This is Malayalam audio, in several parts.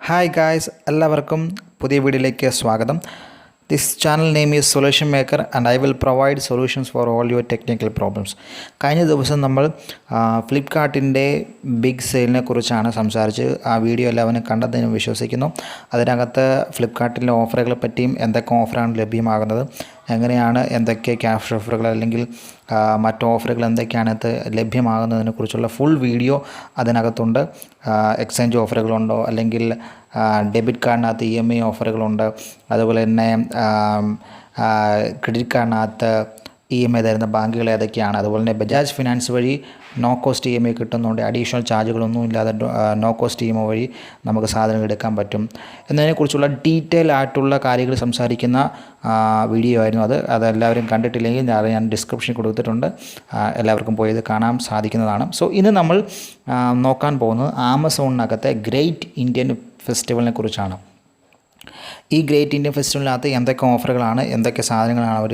ഹായ് ഗായ്സ്, എല്ലാവർക്കും പുതിയ വീഡിയോയിലേക്ക് സ്വാഗതം. This channel name is solution maker and I will provide solutions for all your technical problems. കഴിഞ്ഞ ദിവസം നമ്മൾ ഫ്ലിപ്കാർട്ടിൻ്റെ ബിഗ് സെയിലിനെ കുറിച്ചാണ് സംസാരിച്ച് ആ വീഡിയോ എല്ലാവരും കണ്ടതിന് വിശ്വസിക്കുന്നു. അതിനകത്ത് ഫ്ലിപ്കാർട്ടിലെ ഓഫറുകളെ പറ്റിയും എന്തൊക്കെ ഓഫറാണ് ലഭ്യമാകുന്നത്, എങ്ങനെയാണ് എന്തൊക്കെ ക്യാഷ് ഓഫറുകൾ അല്ലെങ്കിൽ മറ്റ് ഓഫറുകൾ എന്തൊക്കെയാണ് ഇത് ലഭ്യമാകുന്നതിനെ കുറിച്ചുള്ള ഫുൾ വീഡിയോ അതിനകത്തുണ്ട്. എക്സ്ചേഞ്ച് ഓഫറുകളുണ്ടോ, അല്ലെങ്കിൽ ഡെബിറ്റ് കാർഡിനകത്ത് EMI ഓഫറുകളുണ്ട്, അതുപോലെ തന്നെ ക്രെഡിറ്റ് കാർഡിനകത്ത് EMI തരുന്ന ബാങ്കുകൾ ഏതൊക്കെയാണ്, അതുപോലെ തന്നെ ബജാജ് ഫിനാൻസ് വഴി നോ കോസ്റ്റ് EMI കിട്ടുന്നുണ്ട്. അഡീഷണൽ ചാർജുകളൊന്നും ഇല്ലാതെ നോ കോസ്റ്റ് EMI വഴി നമുക്ക് സാധനങ്ങൾ എടുക്കാൻ പറ്റും എന്നതിനെക്കുറിച്ചുള്ള ഡീറ്റെയിൽ ആയിട്ടുള്ള കാര്യങ്ങൾ സംസാരിക്കുന്ന വീഡിയോ ആയിരുന്നു അതെല്ലാവരും കണ്ടിട്ടില്ലെങ്കിൽ ഞാൻ ഡിസ്ക്രിപ്ഷനിൽ കൊടുത്തിട്ടുണ്ട്, എല്ലാവർക്കും പോയി ഇത് കാണാൻ സാധിക്കുന്നതാണ്. സോ ഇന്ന് നമ്മൾ നോക്കാൻ പോകുന്നത് ആമസോണിനകത്തെ ഗ്രേറ്റ് ഇന്ത്യൻ ഫെസ്റ്റിവലിനെ കുറിച്ചാണ്. ഈ ഗ്രേറ്റ് ഇന്ത്യൻ ഫെസ്റ്റിവലിനകത്ത് എന്തൊക്കെ ഓഫറുകളാണ്, എന്തൊക്കെ സാധനങ്ങളാണ് അവർ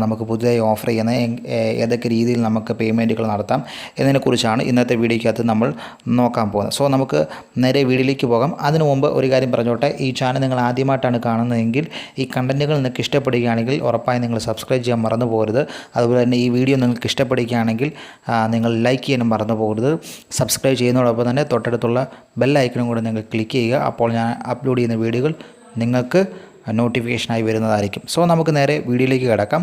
നമുക്ക് പുതിയതായി ഓഫർ ചെയ്യുന്നത്, ഏതൊക്കെ രീതിയിൽ നമുക്ക് പേയ്മെൻറ്റുകൾ നടത്താം എന്നതിനെക്കുറിച്ചാണ് ഇന്നത്തെ വീഡിയോയ്ക്കകത്ത് നമ്മൾ നോക്കാൻ പോകുന്നത്. സോ നമുക്ക് നേരെ വീഡിയോയിലേക്ക് പോകാം. അതിനു മുമ്പ് ഒരു കാര്യം പറഞ്ഞോട്ടെ, ഈ ചാനൽ നിങ്ങൾ ആദ്യമായിട്ടാണ് കാണുന്നതെങ്കിൽ ഈ കണ്ടൻറ്റുകൾ നിങ്ങൾക്ക് ഇഷ്ടപ്പെടുകയാണെങ്കിൽ ഉറപ്പായും നിങ്ങൾ സബ്സ്ക്രൈബ് ചെയ്യാൻ മറന്നു പോകരുത്. അതുപോലെ തന്നെ ഈ വീഡിയോ നിങ്ങൾക്ക് ഇഷ്ടപ്പെടുകയാണെങ്കിൽ നിങ്ങൾ ലൈക്ക് ചെയ്യാനും മറന്നു പോകരുത്. സബ്സ്ക്രൈബ് ചെയ്യുന്നതോടൊപ്പം തന്നെ തൊട്ടടുത്തുള്ള ബെൽ ഐക്കണും കൂടെ നിങ്ങൾ ക്ലിക്ക് ചെയ്യുക. അപ്പോൾ ഞാൻ അപ്ലോഡ് ചെയ്യുന്ന വീഡിയോകൾ നിങ്ങൾക്ക് നോട്ടിഫിക്കേഷനായി വരുന്നതായിരിക്കും. സോ നമുക്ക് നേരെ വീഡിയോയിലേക്ക് കിടക്കാം.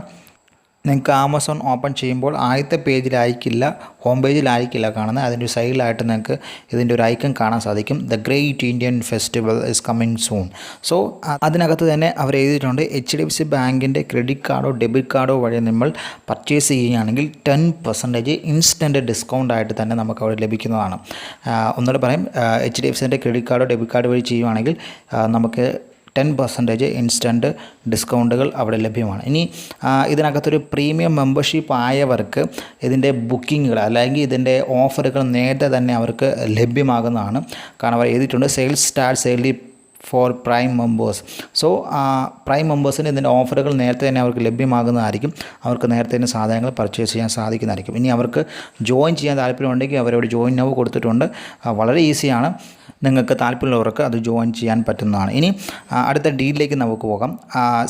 നിങ്ങൾക്ക് ആമസോൺ ഓപ്പൺ ചെയ്യുമ്പോൾ ആദ്യത്തെ പേജിലായിരിക്കില്ല, ഹോം പേജിലായിരിക്കില്ല കാണുന്നത്. അതിൻ്റെ ഒരു സൈഡിലായിട്ട് നിങ്ങൾക്ക് ഇതിൻ്റെ ഒരു ഐക്കൺ കാണാൻ സാധിക്കും, the great Indian festival is coming soon. So അതിനകത്ത് തന്നെ അവർ എഴുതിയിട്ടുണ്ട്, HDFC ബാങ്കിൻ്റെ ക്രെഡിറ്റ് കാർഡോ ഡെബിറ്റ് കാർഡോ വഴി നമ്മൾ പർച്ചേസ് ചെയ്യുകയാണെങ്കിൽ 10% ഇൻസ്റ്റൻറ്റ് ഡിസ്കൗണ്ട് ആയിട്ട് തന്നെ നമുക്ക് അവിടെ ലഭിക്കുന്നതാണ്. ഒന്നുകൂടെ പറയും, HDFCൻ്റെ ക്രെഡിറ്റ് കാർഡോ ഡെബിറ്റ് കാർഡ് വഴി ചെയ്യുകയാണെങ്കിൽ നമുക്ക് 10% ഇൻസ്റ്റൻറ്റ് ഡിസ്കൗണ്ടുകൾ അവിടെ ലഭ്യമാണ്. ഇനി ഇതിനകത്തൊരു പ്രീമിയം മെമ്പർഷിപ്പ് ആയവർക്ക് ഇതിൻ്റെ ബുക്കിങ്ങുകൾ അല്ലെങ്കിൽ ഇതിൻ്റെ ഓഫറുകൾ നേരത്തെ തന്നെ അവർക്ക് ലഭ്യമാകുന്നതാണ്. കാരണം അവർ എഴുതിയിട്ടുണ്ട് sales start early for prime members. So prime മെമ്പേഴ്സിന് ഇതിൻ്റെ ഓഫറുകൾ നേരത്തെ തന്നെ അവർക്ക് ലഭ്യമാകുന്നതായിരിക്കും. അവർക്ക് നേരത്തെ തന്നെ സാധനങ്ങൾ പർച്ചേസ് ചെയ്യാൻ സാധിക്കുന്നതായിരിക്കും. ഇനി അവർക്ക് ജോയിൻ ചെയ്യാൻ താല്പര്യമുണ്ടെങ്കിൽ അവരോട് ജോയിൻ നൗ കൊടുത്തിട്ടുണ്ട്. വളരെ ഈസിയാണ്, നിങ്ങൾക്ക് താല്പര്യമുള്ളവർക്ക് അത് ജോയിൻ ചെയ്യാൻ പറ്റുന്നതാണ്. ഇനി അടുത്ത ഡീലിലേക്ക് നമുക്ക് പോകാം.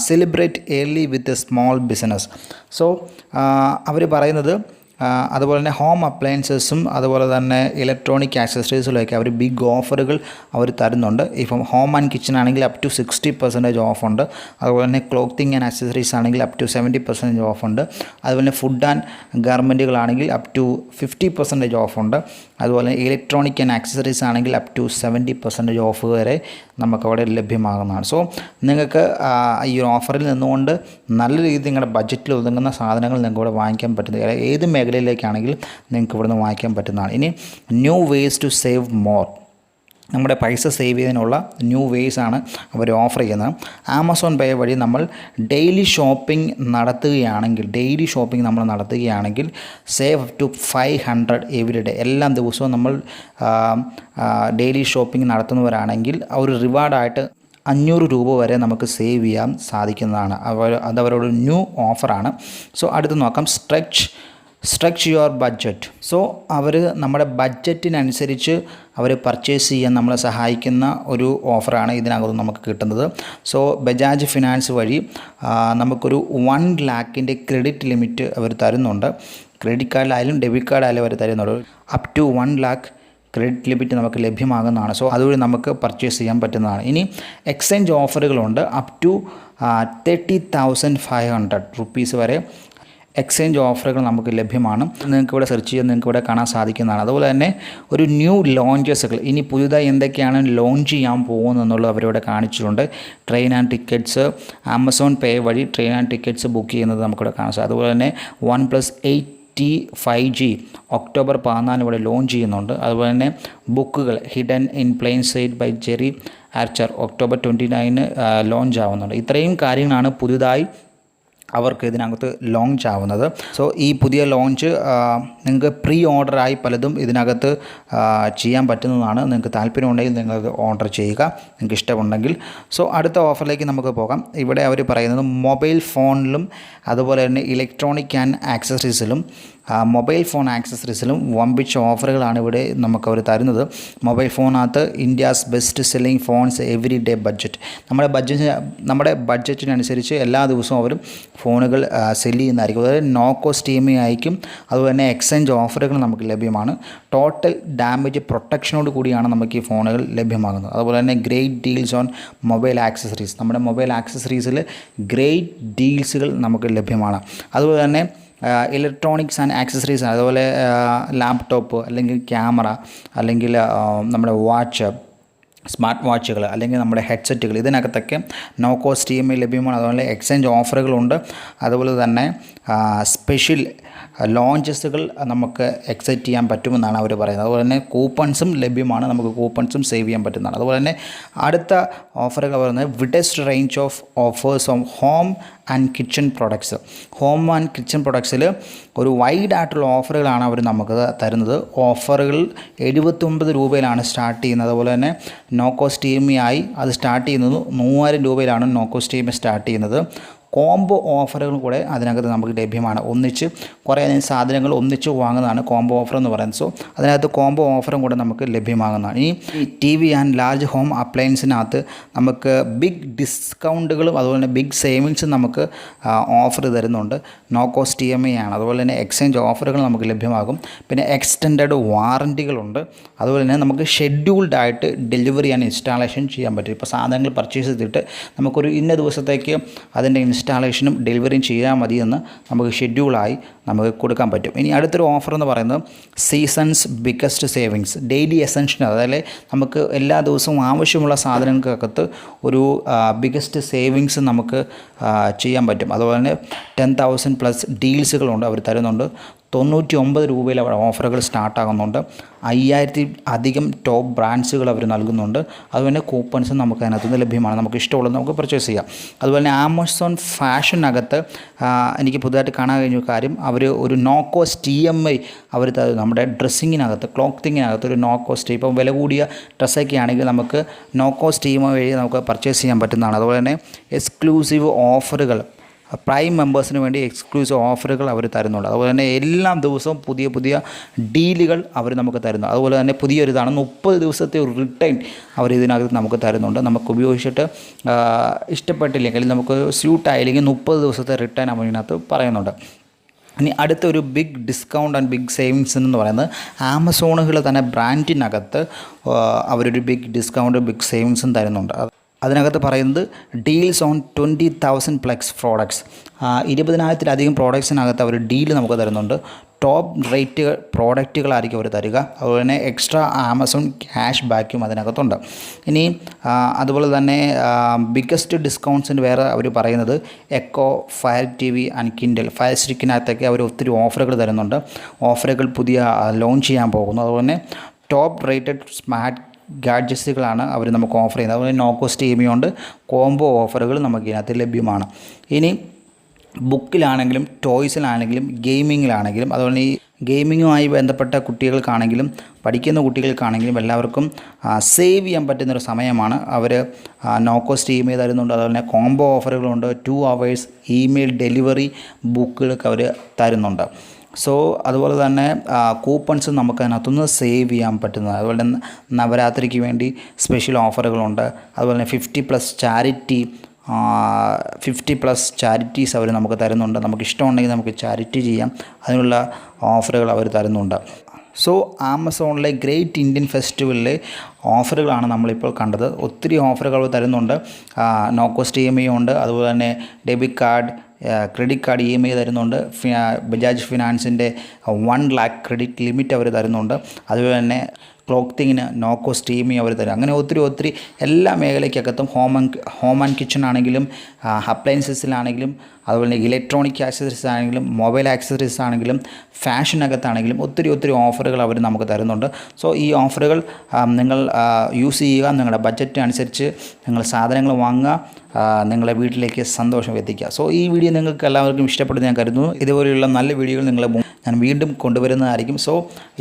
Celebrate early with a small business. So അവർ പറയുന്നത് അതുപോലെ തന്നെ ഹോം അപ്ലയൻസസും അതുപോലെ തന്നെ ഇലക്ട്രോണിക് ആക്സസറീസിലൊക്കെ അവർ ബിഗ് ഓഫറുകൾ അവർ തരുന്നുണ്ട്. ഇപ്പം ഹോം ആൻഡ് കിച്ചൺ ആണെങ്കിൽ അപ് ടു 60% ഓഫുണ്ട്. അതുപോലെ തന്നെ ക്ലോത്തിങ് ആൻഡ് ആക്സസറീസ് ആണെങ്കിൽ അപ് ടു 70% ഓഫുണ്ട്. അതുപോലെ തന്നെ ഫുഡ് ആൻഡ് ഗാർമെൻറ്റുകളാണെങ്കിൽ അപ് ടു 50% ഓഫുണ്ട്. അതുപോലെ ഇലക്ട്രോണിക് ആൻഡ് ആക്സസറീസ് ആണെങ്കിൽ അപ് ടു 70% ഓഫ് വരെ നമുക്കവിടെ ലഭ്യമാകുന്നതാണ്. സോ നിങ്ങൾക്ക് ഈ ഒരു ഓഫറിൽ നിന്നുകൊണ്ട് നല്ല രീതിയിൽ നിങ്ങളുടെ ബഡ്ജറ്റിൽ ഒതുങ്ങുന്ന സാധനങ്ങൾ നിങ്ങൾക്ക് ഇവിടെ വാങ്ങിക്കാൻ പറ്റുന്നത് ഏത് മേഖലയിലേക്കാണെങ്കിലും നിങ്ങൾക്ക് ഇവിടുന്ന് വാങ്ങിക്കാൻ പറ്റുന്നതാണ്. ഇനി new ways to save more, നമ്മുടെ പൈസ സേവ് ചെയ്യുന്നതിനുള്ള ന്യൂ വേസ് ആണ് അവർ ഓഫർ ചെയ്യുന്നത്. ആമസോൺ പേ വഴി നമ്മൾ ഡെയിലി ഷോപ്പിംഗ് നടത്തുകയാണെങ്കിൽ save up to 500 every day. എല്ലാ ദിവസവും നമ്മൾ ഡെയിലി ഷോപ്പിംഗ് നടത്തുന്നവരാണെങ്കിൽ ഒരു റിവാർഡായിട്ട് 500 രൂപ വരെ നമുക്ക് സേവ് ചെയ്യാൻ സാധിക്കുന്നതാണ്. അതവരോട് ന്യൂ ഓഫറാണ്. സോ അടുത്ത് നോക്കാം, സ്ട്രെച്ച് യുവർ ബഡ്ജറ്റ്. സോ അവർ നമ്മുടെ ബഡ്ജറ്റിനനുസരിച്ച് അവർ പർച്ചേസ് ചെയ്യാൻ നമ്മളെ സഹായിക്കുന്ന ഒരു ഓഫറാണ് ഇതിനകത്ത് നമുക്ക് കിട്ടുന്നത്. സോ ബജാജ് ഫിനാൻസ് വഴി നമുക്കൊരു 1 lakhൻ്റെ ക്രെഡിറ്റ് ലിമിറ്റ് അവർ തരുന്നുണ്ട്. ക്രെഡിറ്റ് കാർഡിലായാലും ഡെബിറ്റ് കാർഡായാലും അവർ തരുന്നുണ്ട്. Up to 1 lakh credit limit നമുക്ക് ലഭ്യമാകുന്നതാണ്. സോ അതുവഴി നമുക്ക് പർച്ചേസ് ചെയ്യാൻ പറ്റുന്നതാണ്. ഇനി എക്സ്ചേഞ്ച് ഓഫറുകളുണ്ട്. അപ് ടു 30,500 റുപ്പീസ് വരെ എക്സ്ചേഞ്ച് ഓഫറുകൾ നമുക്ക് ലഭ്യമാണ്. നിങ്ങൾക്ക് ഇവിടെ സെർച്ച് ചെയ്ത് നിങ്ങൾക്ക് ഇവിടെ കാണാൻ സാധിക്കുന്നതാണ്. അതുപോലെ തന്നെ ഒരു ന്യൂ ലോഞ്ചസുകൾ, ഇനി പുതുതായി എന്തൊക്കെയാണ് ലോഞ്ച് ചെയ്യാൻ പോകുന്നതെന്നുള്ളത് അവരിവിടെ കാണിച്ചിട്ടുണ്ട്. Train and tickets, Amazon pay വഴി ട്രെയിൻ ആൻഡ് ടിക്കറ്റ്സ് ബുക്ക് ചെയ്യുന്നത് നമുക്കിവിടെ കാണാൻ സാധിക്കും. അതുപോലെ തന്നെ OnePlus 5G ഒക്ടോബർ 14 ഇവിടെ ലോഞ്ച് ചെയ്യുന്നുണ്ട്. അതുപോലെ തന്നെ ബുക്കുകൾ hidden in plain sight by Jerry Archer October 29 launch ആവുന്നുണ്ട്. ഇത്രയും കാര്യങ്ങളാണ് പുതുതായി അവർക്ക് ഇതിനകത്ത് ലോഞ്ച് ആവുന്നത്. സോ ഈ പുതിയ ലോഞ്ച് നിങ്ങൾക്ക് പ്രീ ഓർഡറായി പലതും ഇതിനകത്ത് ചെയ്യാൻ പറ്റുന്നതാണ്. നിങ്ങൾക്ക് താല്പര്യമുണ്ടെങ്കിൽ നിങ്ങൾ ഓർഡർ ചെയ്യുക, നിങ്ങൾക്ക് ഇഷ്ടമുണ്ടെങ്കിൽ. സോ അടുത്ത ഓഫറിലേക്ക് നമുക്ക് പോകാം. ഇവിടെ അവർ പറയുന്നത് മൊബൈൽ ഫോണിലും അതുപോലെ തന്നെ ഇലക്ട്രോണിക് ആൻഡ് ആക്സസറീസിലും മൊബൈൽ ഫോൺ ആക്സസറീസിലും വമ്പിച്ച ഓഫറുകളാണ് ഇവിടെ നമുക്കവർ തരുന്നത്. മൊബൈൽ ഫോണിനകത്ത് India's best selling phones every day budget, നമ്മുടെ ബഡ്ജറ്റിനനുസരിച്ച് എല്ലാ ദിവസവും അവരും ഫോണുകൾ സെല്ല് ചെയ്യുന്നതായിരിക്കും. അതായത് നോ കോസ്റ്റ് EMI ആയിരിക്കും. അതുപോലെ തന്നെ എക്സ്ചേഞ്ച് ഓഫറുകൾ നമുക്ക് ലഭ്യമാണ്. ടോട്ടൽ ഡാമേജ് പ്രൊട്ടക്ഷനോട് കൂടിയാണ് നമുക്ക് ഈ ഫോണുകൾ ലഭ്യമാകുന്നത്. അതുപോലെ തന്നെ great deals on mobile accessories, നമ്മുടെ മൊബൈൽ ആക്സസറീസിൽ ഗ്രേറ്റ് ഡീൽസുകൾ നമുക്ക് ലഭ്യമാണ്. അതുപോലെ തന്നെ ഇലക്ട്രോണിക്സ് ആൻഡ് ആക്സസറീസ്, അതുപോലെ ലാപ്ടോപ്പ് അല്ലെങ്കിൽ ക്യാമറ അല്ലെങ്കിൽ നമ്മുടെ വാച്ച്, സ്മാർട്ട് വാച്ചുകൾ അല്ലെങ്കിൽ നമ്മുടെ ഹെഡ്സെറ്റുകൾ, ഇതിനകത്തൊക്കെ നോ കോസ്റ്റ് EMI ലഭ്യമാണ്. അതുപോലെ എക്സ്ചേഞ്ച് ഓഫറുകളുണ്ട്. അതുപോലെ തന്നെ സ്പെഷ്യൽ ലോഞ്ചസുകൾ നമുക്ക് എക്സൈറ്റ് ചെയ്യാൻ പറ്റുമെന്നാണ് അവർ പറയുന്നത്. അതുപോലെ തന്നെ കൂപ്പൺസും ലഭ്യമാണ്, നമുക്ക് കൂപ്പൺസും സേവ് ചെയ്യാൻ പറ്റുന്നതാണ്. അതുപോലെ തന്നെ അടുത്ത ഓഫറുകൾ പറയുന്നത് widest range of offers on home and kitchen products. Home and kitchen പ്രൊഡക്ട്സിൽ ഒരു വൈഡ് ആയിട്ടുള്ള ഓഫറുകളാണ് അവർ നമുക്ക് തരുന്നത്. ഓഫറുകൾ 79 രൂപയിലാണ് സ്റ്റാർട്ട് ചെയ്യുന്നത്. അതുപോലെ തന്നെ നോ കോസ്റ്റ് EMI ആയി അത് സ്റ്റാർട്ട് ചെയ്യുന്നത് 3000 രൂപയിലാണ് നോ കോസ്റ്റ് EMI സ്റ്റാർട്ട് ചെയ്യുന്നത്. കോംബോ ഓഫറുകൾ കൂടെ അതിനകത്ത് നമുക്ക് ലഭ്യമാണ്. ഒന്നിച്ച് കുറേ സാധനങ്ങൾ ഒന്നിച്ച് വാങ്ങുന്നതാണ് കോംബോ ഓഫർ എന്ന് പറയുന്നത്. സോ അതിനകത്ത് കോംബോ ഓഫറും കൂടെ നമുക്ക് ലഭ്യമാകുന്നതാണ്. ഈ TV ആൻഡ് ലാർജ് ഹോം അപ്ലയൻസിനകത്ത് നമുക്ക് ബിഗ് ഡിസ്കൗണ്ടുകളും അതുപോലെ തന്നെ ബിഗ് സേവിങ്സും നമുക്ക് ഓഫർ തരുന്നുണ്ട്. നോ കോസ്റ്റ് EMI ആണ്. അതുപോലെ തന്നെ എക്സ്ചേഞ്ച് ഓഫറുകൾ നമുക്ക് ലഭ്യമാകും. പിന്നെ എക്സ്റ്റൻഡഡ് വാറൻറ്റികളുണ്ട്. അതുപോലെ തന്നെ നമുക്ക് ഷെഡ്യൂൾഡ് ആയിട്ട് ഡെലിവറി ആൻഡ് ഇൻസ്റ്റാളേഷൻ ചെയ്യാൻ പറ്റും. ഇപ്പോൾ സാധനങ്ങൾ പർച്ചേസ് ചെയ്തിട്ട് നമുക്കൊരു ഇന്ന ദിവസത്തേക്ക് അതിൻ്റെ ഇൻസ്റ്റാളേഷനും ഡെലിവറിയും ചെയ്യാൻ മതിയെന്ന് നമുക്ക് ഷെഡ്യൂളായി നമുക്ക് കൊടുക്കാൻ പറ്റും. ഇനി അടുത്തൊരു ഓഫർ എന്ന് പറയുന്നത് seasons biggest savings, daily essential, അതായത് നമുക്ക് എല്ലാ ദിവസവും ആവശ്യമുള്ള സാധനങ്ങൾക്കകത്ത് ഒരു ബിഗ്ഗസ്റ്റ് സേവിങ്സ് നമുക്ക് ചെയ്യാൻ പറ്റും. അതുപോലെ തന്നെ 10,000+ ഡീൽസുകളുണ്ട് അവർ തരുന്നുണ്ട്. 99 രൂപയിൽ അവർ ഓഫറുകൾ സ്റ്റാർട്ടാകുന്നുണ്ട്. 5000 അധികം ടോപ്പ് ബ്രാൻഡ്സുകൾ അവർ നൽകുന്നുണ്ട്. അതുപോലെ കൂപ്പൺസും നമുക്ക് അതിനകത്തുനിന്ന് ലഭ്യമാണ്. നമുക്ക് ഇഷ്ടമുള്ളത് നമുക്ക് പർച്ചേസ് ചെയ്യാം. അതുപോലെ തന്നെ ആമസോൺ ഫാഷനകത്ത് എനിക്ക് പുതുതായിട്ട് കാണാൻ കഴിഞ്ഞ കാര്യം, അവർ ഒരു നോ കോസ്റ്റ് EMI അവർ നമ്മുടെ ഡ്രസ്സിങ്ങിനകത്ത്, ക്ലോത്തിങ്ങിനകത്ത് ഒരു നോ കോസ്റ്റ്, ഇപ്പം വില കൂടിയ ഡ്രസ്സൊക്കെ ആണെങ്കിൽ നമുക്ക് നോ കോസ്റ്റ് EMI വഴി നമുക്ക് പർച്ചേസ് ചെയ്യാൻ പറ്റുന്നതാണ്. അതുപോലെ തന്നെ എക്സ്ക്ലൂസീവ് ഓഫറുകൾ, പ്രൈം മെമ്പേഴ്സിന് വേണ്ടി എക്സ്ക്ലൂസീവ് ഓഫറുകൾ അവർ തരുന്നുണ്ട്. അതുപോലെ തന്നെ എല്ലാ ദിവസവും പുതിയ പുതിയ ഡീലുകൾ അവർ നമുക്ക് തരുന്നു. അതുപോലെ തന്നെ പുതിയൊരിതാണ് 30 ദിവസത്തെ ഒരു റിട്ടേൺ അവർ ഇതിനകത്ത് നമുക്ക് തരുന്നുണ്ട്. നമുക്ക് ഉപയോഗിച്ചിട്ട് ഇഷ്ടപ്പെട്ടില്ലെങ്കിൽ, നമുക്ക് സ്യൂട്ടായില്ലെങ്കിൽ 30 ദിവസത്തെ റിട്ടേൺ അവർ ഇതിനകത്ത് പറയുന്നുണ്ട്. ഇനി അടുത്തൊരു big discount and big savings എന്ന് പറയുന്നത് ആമസോണുകൾ തന്നെ ബ്രാൻഡിനകത്ത് അവരൊരു ബിഗ് ഡിസ്കൗണ്ട് ബിഗ് സേവിങ്സും തരുന്നുണ്ട്. അതിനകത്ത് പറയുന്നത് ഡീൽസ് ഓൺ 20,000+ പ്രോഡക്ട്സ്, 20,000-ലധികം പ്രോഡക്ട്സിനകത്ത് അവർ ഡീൽ നമുക്ക് തരുന്നുണ്ട്. ടോപ്പ് റേറ്റ് പ്രോഡക്റ്റുകളായിരിക്കും അവർ തരിക. അതുപോലെ തന്നെ എക്സ്ട്രാ ആമസോൺ ക്യാഷ് ബാക്കും അതിനകത്തുണ്ട്. ഇനി അതുപോലെ തന്നെ ബിഗ്ഗസ്റ്റ് ഡിസ്കൗണ്ട്സിന് വേറെ അവർ പറയുന്നത് Echo, Fire TV and Kindle, Fire സ്റ്റിക്കിനകത്തൊക്കെ അവർ ഒത്തിരി ഓഫറുകൾ തരുന്നുണ്ട്. ഓഫറുകൾ പുതിയ ലോഞ്ച് ചെയ്യാൻ പോകുന്നു. അതുപോലെ തന്നെ ടോപ്പ് റേറ്റഡ് സ്മാർട്ട് ഗാഡ്ജറ്റ്സുകളാണ് അവർ നമുക്ക് ഓഫർ ചെയ്യുന്നത്. അതുപോലെ നോ കോസ്റ്റ് EMI ഉണ്ട്. കോംബോ ഓഫറുകൾ നമുക്ക് ഇതിനകത്ത് ലഭ്യമാണ്. ഇനി ബുക്കിലാണെങ്കിലും ടോയ്സിലാണെങ്കിലും ഗെയിമിങ്ങിലാണെങ്കിലും, അതുപോലെ ഈ ഗെയിമിങ്ങുമായി ബന്ധപ്പെട്ട കുട്ടികൾക്കാണെങ്കിലും പഠിക്കുന്ന കുട്ടികൾക്കാണെങ്കിലും എല്ലാവർക്കും സേവ് ചെയ്യാൻ പറ്റുന്നൊരു സമയമാണ്. അവർ നോ കോസ്റ്റ് EMI തരുന്നുണ്ട്. അതുപോലെ തന്നെ കോംബോ ഓഫറുകളുണ്ട്. 2 hours ഇമെയിൽ ഡെലിവറി ബുക്കുകൾക്ക് അവർ തരുന്നുണ്ട്. സോ അതുപോലെ തന്നെ കൂപ്പൺസ് നമുക്ക് അതിനകത്തുനിന്ന് സേവ് ചെയ്യാൻ പറ്റുന്നത്. അതുപോലെ തന്നെ നവരാത്രിക്ക് വേണ്ടി സ്പെഷ്യൽ ഓഫറുകളുണ്ട്. അതുപോലെ തന്നെ 50+ ചാരിറ്റീസ് അവർ നമുക്ക് തരുന്നുണ്ട്. നമുക്ക് ഇഷ്ടമുണ്ടെങ്കിൽ നമുക്ക് ചാരിറ്റി ചെയ്യാം, അതിനുള്ള ഓഫറുകൾ അവർ തരുന്നുണ്ട്. സോ ആമസോണിലെ ഗ്രേറ്റ് ഇന്ത്യൻ ഫെസ്റ്റിവലിലെ ഓഫറുകളാണ് നമ്മളിപ്പോൾ കണ്ടത്. ഒത്തിരി ഓഫറുകൾ തരുന്നുണ്ട്. നോ കോസ്റ്റ് EMI ഉണ്ട്. അതുപോലെ തന്നെ debit card, credit card EMI തരുന്നുണ്ട്. ബജാജ് ഫിനാൻസിൻ്റെ 1 lakh ക്രെഡിറ്റ് ലിമിറ്റ് അവർ തരുന്നുണ്ട്. അതുപോലെ തന്നെ ക്ലോത്തിങ്ങിന് നോ കോസ്റ്റ് EMI അവർ തരും. അങ്ങനെ ഒത്തിരി എല്ലാ മേഖലയ്ക്കകത്തും ഹോം ആൻഡ് കിച്ചൺ ആണെങ്കിലും അപ്ലയൻസസിലാണെങ്കിലും അതുപോലെ ഇലക്ട്രോണിക് ആക്സസറീസ് ആണെങ്കിലും മൊബൈൽ ആക്സസറീസ് ആണെങ്കിലും ഫാഷനകത്താണെങ്കിലും ഒത്തിരി ഓഫറുകൾ അവർ നമുക്ക് തരുന്നുണ്ട്. സോ ഈ ഓഫറുകൾ നിങ്ങൾ യൂസ് ചെയ്യുക. നിങ്ങളുടെ ബഡ്ജറ്റ് അനുസരിച്ച് നിങ്ങൾ സാധനങ്ങൾ വാങ്ങുക, നിങ്ങളെ വീട്ടിലേക്ക് സന്തോഷം എത്തിക്കുക. സോ ഈ വീഡിയോ നിങ്ങൾക്ക് എല്ലാവർക്കും ഇഷ്ടപ്പെടുന്നു ഞാൻ കരുതുന്നു. ഇതുപോലെയുള്ള നല്ല വീഡിയോകൾ നിങ്ങളെ ഞാൻ വീണ്ടും കൊണ്ടുവരുന്നതായിരിക്കും. സോ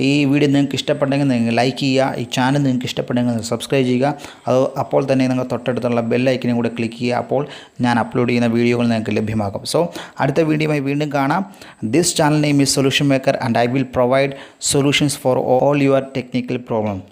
ഈ വീഡിയോ നിങ്ങൾക്ക് ഇഷ്ടപ്പെട്ടെങ്കിൽ നിങ്ങൾ ലൈക്ക് ചെയ്യുക, ഈ ചാനൽ നിങ്ങൾക്ക് ഇഷ്ടപ്പെട്ടെങ്കിൽ നിങ്ങൾ സബ്സ്ക്രൈബ് ചെയ്യുക, അപ്പോൾ തന്നെ നിങ്ങൾ തൊട്ടടുത്തുള്ള ബെല്ലൈക്കനും കൂടെ ക്ലിക്ക് ചെയ്യുക. അപ്പോൾ ഞാൻ അപ്ലോഡ് ചെയ്യുന്ന വീഡിയോകൾ നിങ്ങൾക്ക് ലഭ്യമാകും. സോ അടുത്ത വീഡിയോയുമായി വീണ്ടും കാണാം. This channel name is solution maker and I will provide solutions for all your technical problems.